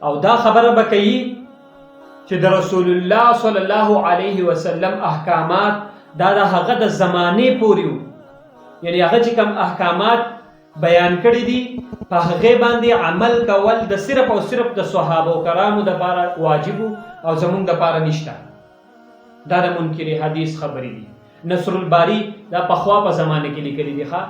او دا خبره به کوي چې د رسول الله صلی الله علیه وسلم احکامات دا د هغه د زمانې پورې وو، یعنی هغه چې کوم احکامات بیان کړي دي په هغې باندې عمل کول د صرف او صرف د صحابه کرامو دپاره واجب او زمونږ دپاره نشته. دا د منکر حدیث خبرې دي. نصر الباری دا پخوا په زمانه کې لیکلي دي ښه،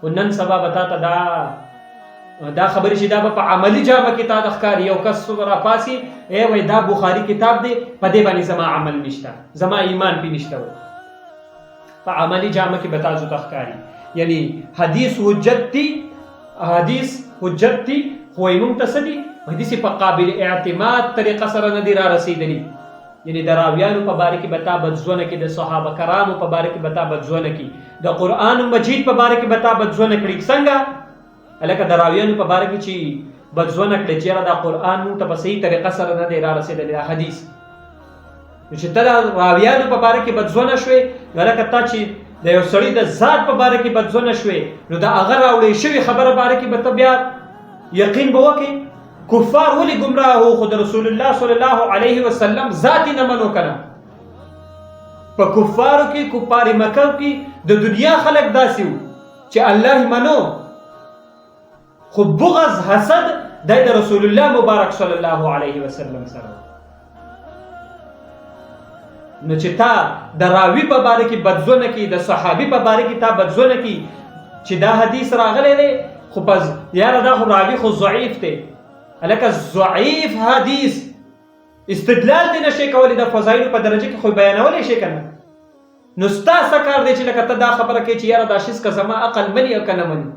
او نن سبا به تا ته دا خبرې چې دا به په عملي جامه کې تا ته ښکاري. یو کس راپاسي وایي دا بخاري کتاب دی، په دې باندې زما عمل نشته، زما ایمان پې نشته، په عملي جامه کې به تاسو ته ښکاري. یعنی حدیث حجت دی، حدیث حجت دی، خو وایي موږ ته څه دي؟ حدیث په قابل اعتماد طریقه سره نه دي را رسېدلي. یعنی د راویانو په باره کې به تا بدزونه کړي، د صحابه کرامو په باره کې به تا بدزونه کړي، د قرآن مجید په باره کې به تا بدزونه کړي. څنګه؟ هلکه د راویانو په باره کې چې بدزونه کړي چې یاره دا قرآن موږ ته په صحیح طریقه سره نه دی را رسېدلی، دا حدیث. نو چې ته د راویانو په باره کې بدزونه شوې، هلکه تا چې د یو سړي د ذات په باره کې بدزونه شوې، نو د هغه راوړې شوې خبره باره کې به ته بیا یقین به وکړې. کفار ولې ګمراه وو؟ خو د رسول الله صلی الله علیه وسلم ذات یې نه منو که نه. په کفارو کې، کفار مکه کې د دنیا خلک داسې وو چې الله یې منو، خو بغض حسد دی د رسول الله مبارک صلی الله علیه وسلم سره. نو چې تا د راوی په باره کې بدزونه کی، د صحابي په باره کې تا بدزونه کی چې دا حدیث راغلی دی، خو پس یاره دا خو راوی خو ضعیف دی. هلکه ضعیف حدیث استدلال دی نشي کولی، د فضایلو په درجه کې خو بیانولی شي که نه. نو ستا څه کار دی چې لکه ته دا خبره کوي چې یاره دا شیز که زما عقل مني او که نه مني.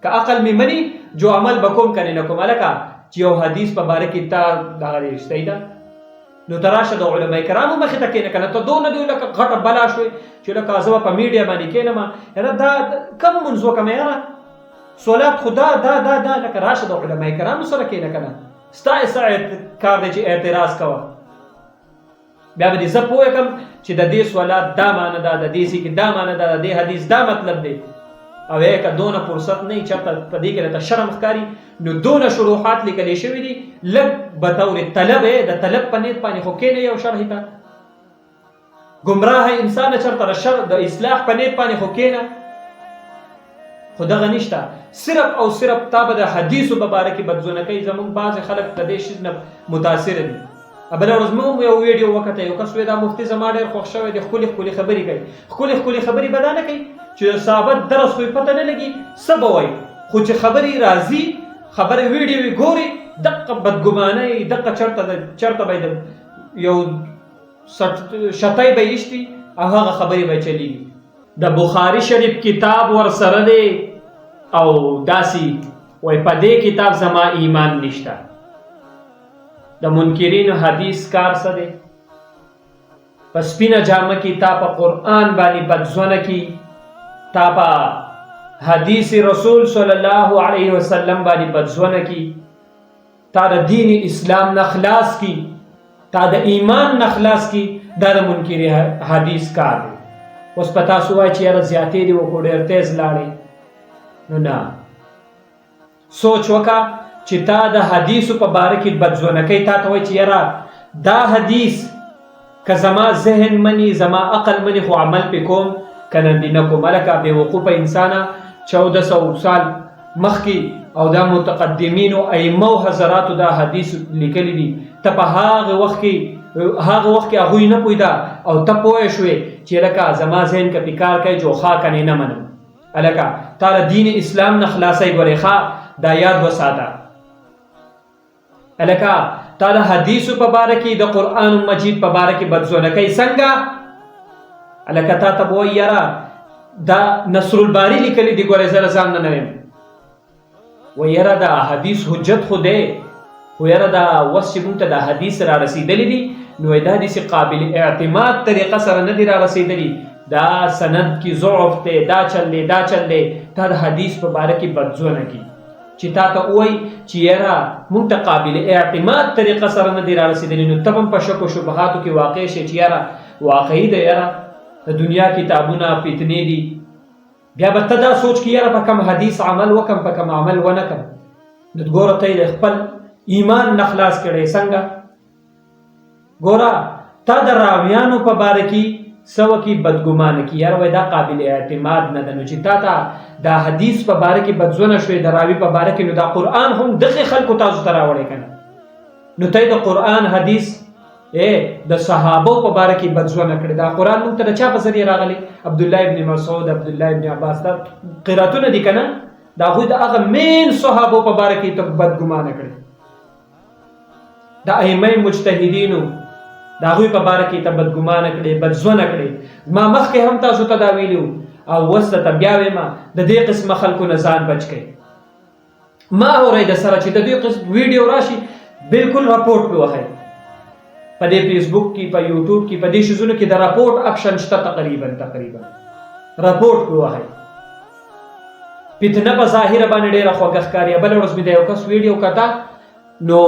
که عقل مې مني جو عمل به کوم که نه کوم. هلکه چې یو حدیث په باره کې تا دغه رښتۍ ده، نو ته راشه د علما کرامو مخې ته کښېنه که نه. ته دونه دې لکه غټه بلا شوې چې لکه زه به په میډیا باندې کښېنم، یاره دا کم لمونځ وکړم، یاره صلات خدا دا لکه راشه د علما کرامو سره کښېنه که نه. ستا څه کار دی چې اعتراض کوه؟ بیا به دې زه پوه کړم چې د دې صلات دا معنی ده، د دې ذکر دا معنی ده، د دې حدیث دا مطلب دی. او که دونه فرصت نه چېرته په دې کې درته شرم ښکاري، نو دونه شروحات لیکلې شوي دي، لږ بطور طلب د طلب په نیت باندې خو کښېنه یو شرحې ته. ګمراه انسانه چېرته د اصلاح په نیت باندې خو کښېنه. خو دغه نشته، صرف او صرف تا به د حدیثو په باره کې بدزونه کوي. زمونږ بعضې خلک د دې شي نه متاثره دي. بله ورځ مې یو ویډیو وکته، یو کس وایي دا مفتي زما ډېر خوښ شوی دی، ښکلې ښکلې خبرې کوي. ښکلې خبرې به دا نه کوي چې د صحابت درس خو یې پته نه لګي څه به وایي، خو چې خبرې راځي، خبرې ویډیو یې ګوري، دقه بدګمانۍ، دقه چېرته به یې یو شتی به یې ایشتي او هغه خبرې به یې چلېږي. د بخاري شریف کتاب ورسره دی او داسې وایي په دې کتاب زما ایمان نشته. د منکرینو حدیث کار څه دی؟ په سپینه جامه کې تا په قرآن باندې بدزونه کی، تا په حدیث رسول صلی الله علیه وسلم باندې بدزونه کی، تا د دین اسلام نه خلاص کی، تا د ایمان نه خلاص کی. دا د منکر حدیث کار دی. اوس په تاسو وایي چې یاره زیاتې دي وکړو، ډېر تیز لاړې. نو نه، سوچ وکړه چې تا د حدیثو په باره کې بدزونه کوي. تا ته وایي چې یاره دا حدیث که زما ذهن مني، زما عقل مني، خو عمل پې کوم که نه کوم. هلکه بېوقوفه انسانه 1400 سال مخکې او دا متقدمینو ائمو حضراتو دا حدیث لیکلی دي. ته په هغه وخت کې هغوی نه پوهېده او ته پوه شوې چې هلکه زما ذهن که پې کار کوي جو ښه که نه منم. هلکه تا د دین اسلام نه خلاصی. ګورې ښه دا یاد وساته. هلکه تا د حدیثو په باره کې د قرآن مجید په باره کې بدزونه کوي. څنګه؟ هلکه تا ته به وایي یاره دا نصر الباري لیکلی دي، ګورې زه له ځان نه ویم. وایي یاره دا حدیث حجت خو دی، خو یاره دا اوس چې موږ ته دا حدیث را رسېدلی دي، نو دا حدیث قابل اعتماد طریقه سره نه دي را رسېدلي، دا سند کې ضعف دی، دا چل دی. تا د حدیث په باره کې بدزونه کی چې تا ته ووایي چې یاره موږ ته قابل اعتماد طریقه سره نه دي را رسېدلي، نو ته به هم په شک و شبهاتو کې واقع شي چې یاره واقعي ده، یاره د دنیا کتابونه فتنې دي. بیا به ته دا سوچ کې یاره په کوم حدیث عمل وکم، په کوم عمل ونه کم. نو ګوره ته د خپل ایمان نخلاص کړي څنګه؟ ګورا تا د راویانو په باره کې سو کې بدګمانه کې یار وای دا قابل اعتماد نه ده، نو چې تا دا حدیث په باره کې بدزونه شوې د راوی په باره کې، نو دا قرآن هم دغه خلکو تاسو ته راوړی کنه. نو ته د قرآن حدیث د صحابو په باره کې بدزونه کړي. دا قرآن موږ ته د چا په ذریعه راغلی؟ عبد الله ابن مسعود، عبد الله ابن عباس، دا قراتونه دي کنه. دا خو د هغه مین صحابو په باره کې ته بدګمانه کړي. د ائمه مجتهدینو دا غوی په باره کې ته بدګمانه کړي، بدزونه کړي. ما مخکې هم تاسو ته دا ویلو او وسته ته بیا وایم د دې قسمه خلکو نه ځان بچ کړئ. ما اورئ د سره چې د دې قسم ویډیو راشي بالکل راپورټ پې وهئ. په دې فیسبوک کې، په یوټیوب کې، په دې شیزونو کې د راپورټ اپشن شته تقریبا راپورټ پې وهئ. فتنه په ظاهره باندې ډېره خوږه ښکاري. بله ورځ مې د یو کس ویډیو کته، نو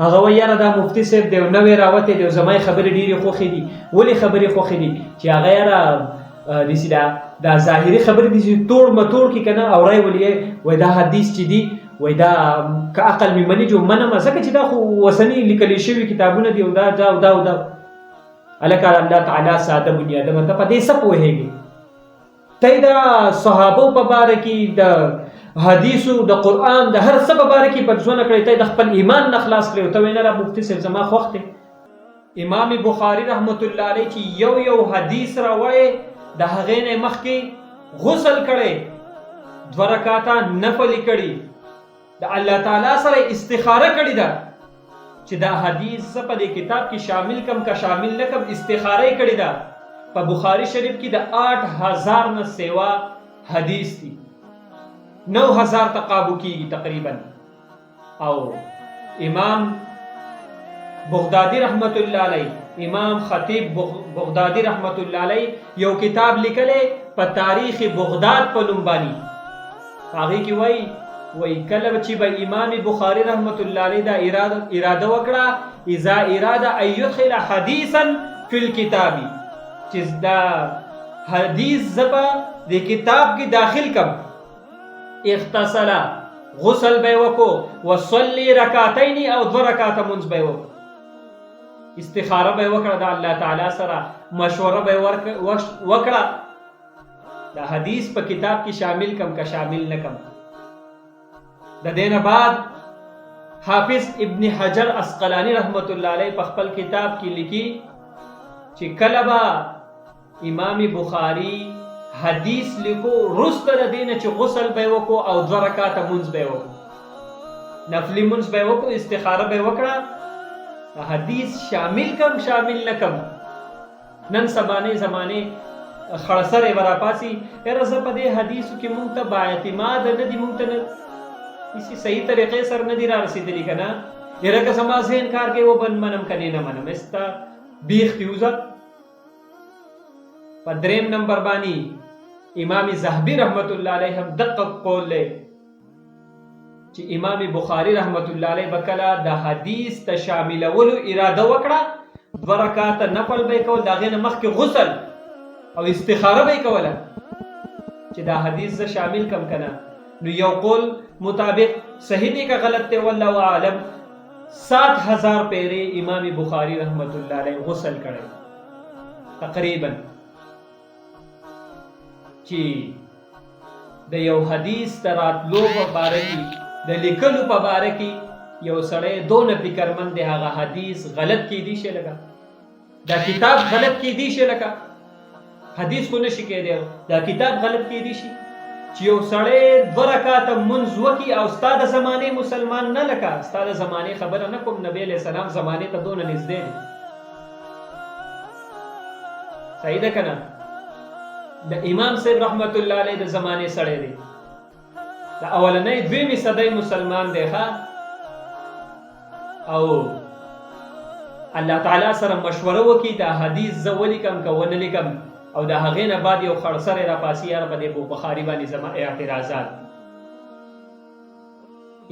هغه وایي یاره دا مفتي صاحب دی نوی راوتی دی، زما یې خبرې ډېرې خوښې دي. ولې خبرې خوښې دي؟ چې هغه یاره داسې دا ظاهري خبرې دي چې توړ متوړ کړي که نه، اورئ ولې وایي دا حدیث چې دي وایي دا که عقل مې مني جو منم، ځکه چې دا خو وسني لیکلي شوي کتابونه دي او دا او دا او دا. هلکه الله تعالی ساده بنیادمه ته په دې څه پوهېږي؟ ته د صحابو په باره کې د حدیثو د قرآن د هر څه په باره کې بدزونه کړی، ته د خپل ایمان نه خلاص کړی او ته وایې نه را مفتي صاحب زما خوښ دی. امام بخاري رحمت الله علیه چې یو حدیث راوایې د هغې نه مخکې غسل کړی، 2 رکعاته نفل کړي، د الله تعالی سره استخاره کړې ده چې دا حدیث زه په دې کتاب کې شامل کم که شامل نه کم. استخاره یې کړې ده. په بخاري شریف کې د 8000 نه سوا حدیث دي، 9000 تقابو کیږي تقریبا. او امام بغدادي رحمت الله علیه، امام خطیب بغدادي رحمت الله علیه یو کتاب لیکلی په تاریخ بغداد په نوم باندې. هغې کې وایي کله چې به امام بخاري رحمت الله علیه دا اراده وکړه اذا اراده ان يدخل حدیثا فی الکتاب، چې دا حدیث زبا د کتاب کې داخل کم، اغتسل غسل به وکړو، وصلي رکعتین او 2 رکعاته منځ به وکړو، استخاره به وکړه د الله تعالی سره، مشوره به وکړه دا حدیث په کتاب کې شامل کم که شامل نه کم. د دې نه بعد حافظ ابن حجر عسقلانی رحمت الله علیه په خپل کتاب کې لیکي چې کله به امام بخاری حدیث لیکو رسته د دینه چې غسل به وکړو او 2 رکعاته منځ به وکړو، نفلی منځ به وکړو، استخاره به وکړه، حدیث شامل کم شامل نه کم. نن سبانه زمانه خړسره براپاسي یاره زه په دې حدیثو کې مونږ ته با اعتماد نه دي، مونږ ته کسی صحیح طریقې سره نه دي را رسېدلي که نه. یاره که زما ذهن کار کوي وبن منم که نه منم، استا بیخ پیوزه. په 3 نمبر باندې امام ذهبي رحمت الله علیه هم دقه قول دی چې امام بخاري رحمت الله علیه به کله د حدیث ته شاملولو اراده وکړه 2 رکعاته نفل به یې کول، د هغې نه مخکې غسل او استخاره به یې کوله چې دا حدیث زه شامل کم که نه. نو یو قول مطابق صحیح دی که غلط دی والله اعلم، 7000 پیرې امام بخاري رحمت الله علیه غسل کړی تقریبا. چې د یو حدیث تر راتلو په باره کې د لیکلو په باره کې یو سړی دونه فکرمند دی، هغه حدیث غلط کیدی شي لکه دا کتاب غلط کیدی شي لکه حدیث خو نشي کېدی، دا کتاب غلط کیدی شي چې یو سړی 2 رکعاته منځ وکړي او ستا د زمانې مسلمان نه، لکه ستا د زمانې خبره نه کوم، نبی علیہ السلام زمانې ته دونه نږدې دی. صحیح ده که نه؟ د امام صاحب رحمت الله علیه د زمانې سړی دی، د اولنۍ 2مې صدۍ مسلمان دی ښه، او الله تعالی سره مشوره وکړي دا حدیث زه ولیکم که ونه لیکم، او د هغې نه بعد یو خړسری راپاسي یاره په دې بخاري باندې زما اعتراضات.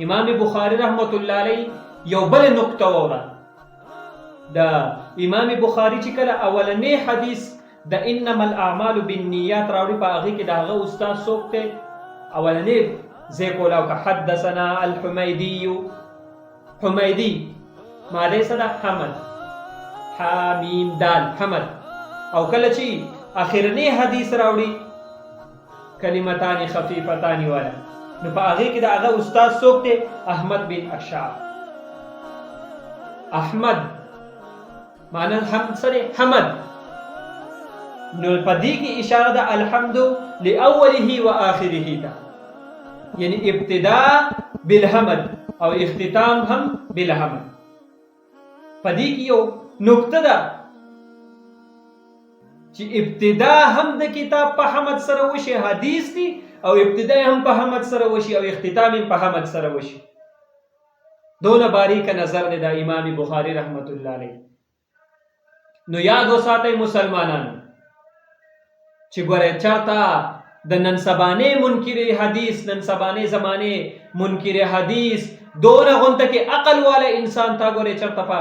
امام بخاري رحمت الله علیه یو بل نقطه وره، د امام بخاري چې کله اولنې حدیث د انما الاعمال بالنیات راوړي په هغې کې د هغه استاد څوک دی، اولنې ځای کولاو که حدثنا الحمیدي حمیدی ماده صدا حمد حامیم دال حمد. او کله چې اخرنی حدیث راوړي کلمتان خفیفتان والا نو په هغه کې د هغه استاد څوک دی؟ احمد بن اشعب. احمد معنی حمد سره حمد، نو په دې کې اشاره ده الحمد لاوله و اخره ته، یعنی ابتداء بالحمد او اختتام هم بالحمد. په دې کې یو نقطه ده چې ابتدا هم د کتاب په حمد سره وشي، حدیث دی، او ابتدا هم په حمد سره وشي او اختتام هم په حمد سره وشي. دونه باریک نظر دی د امام بخاری رحمت الله علیه. نو یاد وساتئ مسلمانانو چې ګوره چرته د نن سبانه منکر حدیث، نن سبانه زمانه منکر حدیث دونه غونته کې عقل والا انسان تا ګوره چرته په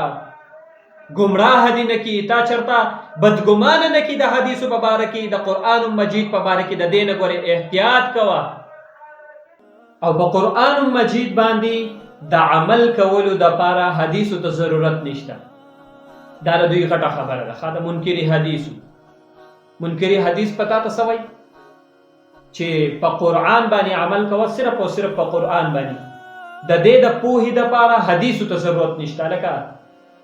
گمراه دی نکی، تا چرته بدګمان نکی د حدیثو په باره کې، د قرآن مجید په باره کې د دین ګوره احتیاط کوا، او په قرآن مجید باندې د عمل کولو د پاره حدیثو ته ضرورت نشته. دا د دوی غټه خبره ده. خاطر منکر حدیثو، منکر حدیث پتا ته سوي چې په قرآن باندې عمل کوه، صرف او صرف په قرآن باندې، د دې د پوهې د پاره حدیثو ته ضرورت نشته. لکه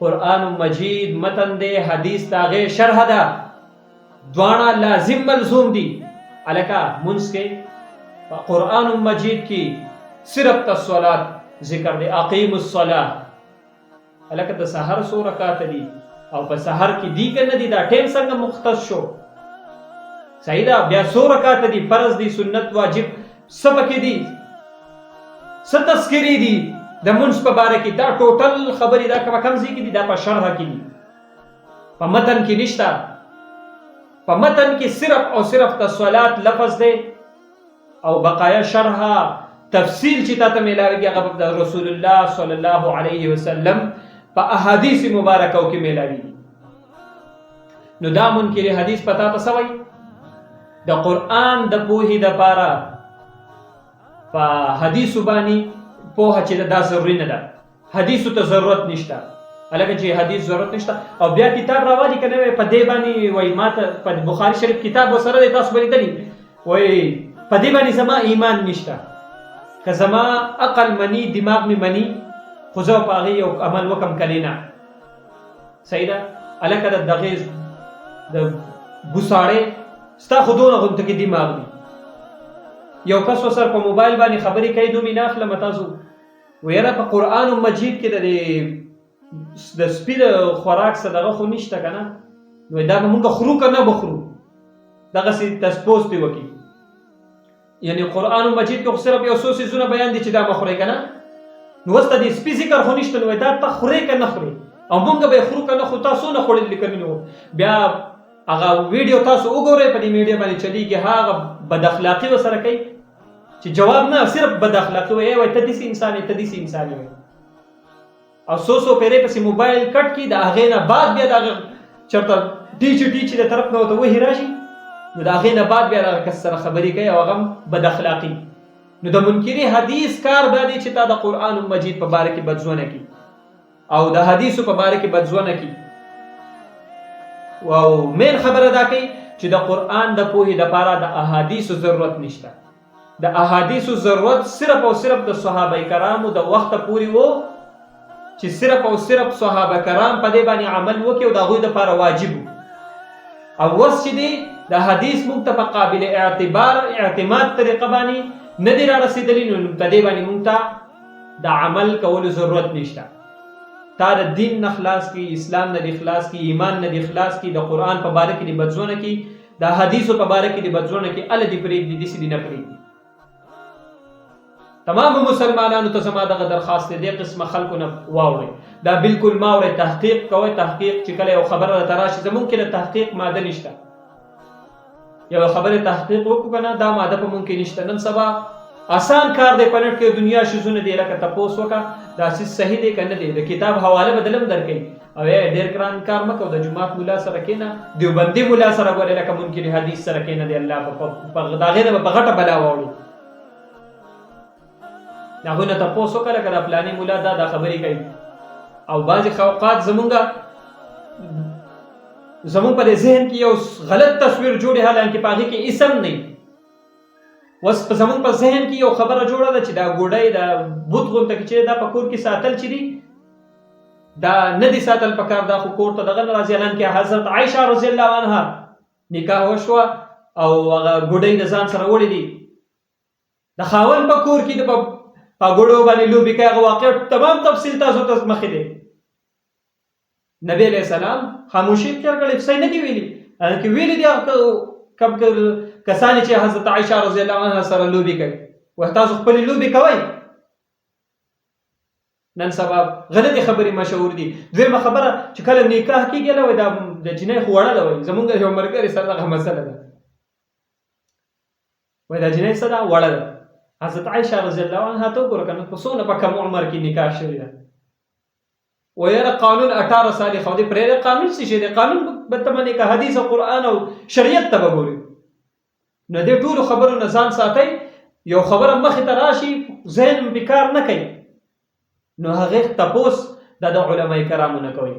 قرآن مجید متن دے، حدیث تاغه شرح ده، دوانا لازم ملزوم دی. الکا منس کے قرآن مجید کی صرف تصولات ذکر دے، اقیم الصلاة. الکا دا سحر سو رکات دی او په سحر کی دی کنه دی، دا ټیم څنګه مختص شو؟ صحیح ده. بیا سو رکات دی، فرض دی، سنت، واجب، سبق دی، ستذکری دی د منس په باره کې. دا ټوټل خبرې دا کم ځای کې دي، دا په شرح کې دي، په متن کې نشته. په متن کې صرف او صرف د صلات لفظ دی، او بقایا شرح تفصیل چې تاسو ملاويږي هغه د رسول الله صلی الله علیه وسلم په احادیث مبارکو کې ملاويږي. نو دا منکر حدیث پتا ته سوي د قرآن د پوهې د پاره په حدیث باندې پوهه چې دا ضروري نه ده، حدیثو ته ضرورت نشته. الګا چې حدیث ضرورت نشته او بیا کتاب راوړي کنه په دې باندې وای ماته په بخاری شریف کتاب وسره د تاسو باندې دلی وای په دې باندې زما ایمان نشته. که زما عقل منی، دماغ می منی، خو زه په هغه یو عمل وکم کلینا. صحیح ده. الګا د دغه د ګوساړې ستا خودونه غونته کې دماغ دی. یو کس وسر په موبایل باندې خبرې کوي، نو می ناخله متاسو ویره په قرآن مجید کې د سپید خوراک صدقه خو نشته کنه، نو دا موږ خرو کنه بخرو دغه سي تاسپوس دی وکی. یعنی قرآن مجید کې صرف یو څو سيزونه بیان دي چې دا مخوري کنه، نو واست دي سپی ذکر خو نشته، نو دا ته خوري کنه خوري او موږ به خرو کنه، خو تاسو نه خوري لیکنه. نو بیا هغه ویډیو تاسو وګورئ په دې میډیا باندې چلیږي، هغه بد اخلاقی وسره کوي چې جواب نه صرف بد اخلاقی وي، وای ته دې انسان ته دې انسان وي، او سو پیرې پسې موبایل کټ کی دا هغه نه بعد بیا دا چرته ټیچ د طرف نه وته وې راشي، نو دا هغه نه بعد بیا دا کسره خبرې کوي او هغه بد اخلاقی. نو د منکری حدیث کار دا دی چې تا د قرآن مجید په باره کې بدزونه کی او د حدیثو په باره کې بدزونه کی. او مین خبره دا کوي چې د قرآن د پوهې لپاره د احادیثو ضرورت نشته. د احادیثو ضرورت صرف او صرف د صحابه کرامو د وخت پورې وو چې صرف او صرف صحابه کرام په دې باندې عمل وکړي او د هغوی لپاره واجب وو. او اوس چې دی د حدیث موږ ته په قابل اعتماد طریقه باندې نه دی را رسېدلی، نو په دې باندې موږ ته د عمل کولو ضرورت نشته. تا د دین نه خلاص کی، اسلام نه دی خلاص کی، ایمان نه دی خلاص کی، د قرآن په باره کې دی بدزونه کی، د حدیثو په باره کې دی بدزونه کی، ال دی پرېږدي، داسې دی نه پرېږدي. تمام مسلمانانو ته زما دغه درخواست دی، دې قسمه خلکو نه واورئ، دا بالکل ما اورئ، تحقیق کوئ. تحقیق چې کله یو خبره راته راشي، زمونږ کې د تحقیق ماده نشته. یو خبره تحقیق وکړو کنه، دا ماده په مونږ کې نشته. نن سبا آسان کار دی، په نټ کې دنیا شیزونه دی، لکه تپوس وکړه دا سیس صحیح دی کنه دی، د کتاب حواله بدلم درکې او ډېر ګران کار مکو. د جمعات مولا سره کېنه، دیوبندي مولا سره ګورې، لکه منکر حدیث سره کېنه دی، الله په دا غیر په غټه بلا واوړي. هغوی نه تپوس وکړه لکه د فلاني ملا دا خبرې کوي. او بعضې اوقات زمونږ په ذهن کې یو غلط تصویر جوړې حالانکه په هغې کې اسم نه وي. اوس زمونږ په ذهن کې یو خبره جوړه ده چې دا ګوډی د بوت غونته کې چې دا په کور کې ساتل چې دي دا نه دي ساتل پکار، دا خو کور ته دغه نه راځي. حالانکه حضرت عایشه رضی الله عنها نکاح وشوه او هغه ګوډی د ځان سره وړی دي، د خاوند په کور کې د په ګوډو باندې لوبې کوي. هغه واقع تمام تفصیل تاسو ته مخې دی. نبی علیہ السلام خاموشي اختیار کړې، څه نه دي ویلي. حالانکه ویلي دي کم کسان چې حضرت عایشه رضی الله عنها سره لوبې کوي، وایي تاسو خپلې لوبې کوئ. نن سبا غلطې خبرې مشهور دي. دویمه خبره چې کله نکاح کېږي وایي دا د جنۍ خو وړه ده، وایي زمونږ یو ملګري سره دغه مسله ده، وایي دا جنۍ څه ده وړه ده. حضرت عایشه رضی الله عنها ته وګوره که نه په څومره په کم عمر کې نکاح شوې ده. ویره قانون 18 سالې خو دې پرېږده. قانون څه شی دی؟ قانون به ته منې که حدیث او قرآن او شریعت ته به ګورې. نو دې ټولو خبرو نه ځان ساتئ. یو خبره مخې ته راشي ذهن مې کار نه کوي، نو هغې تپوس دا د علماء کرامو نه کوي.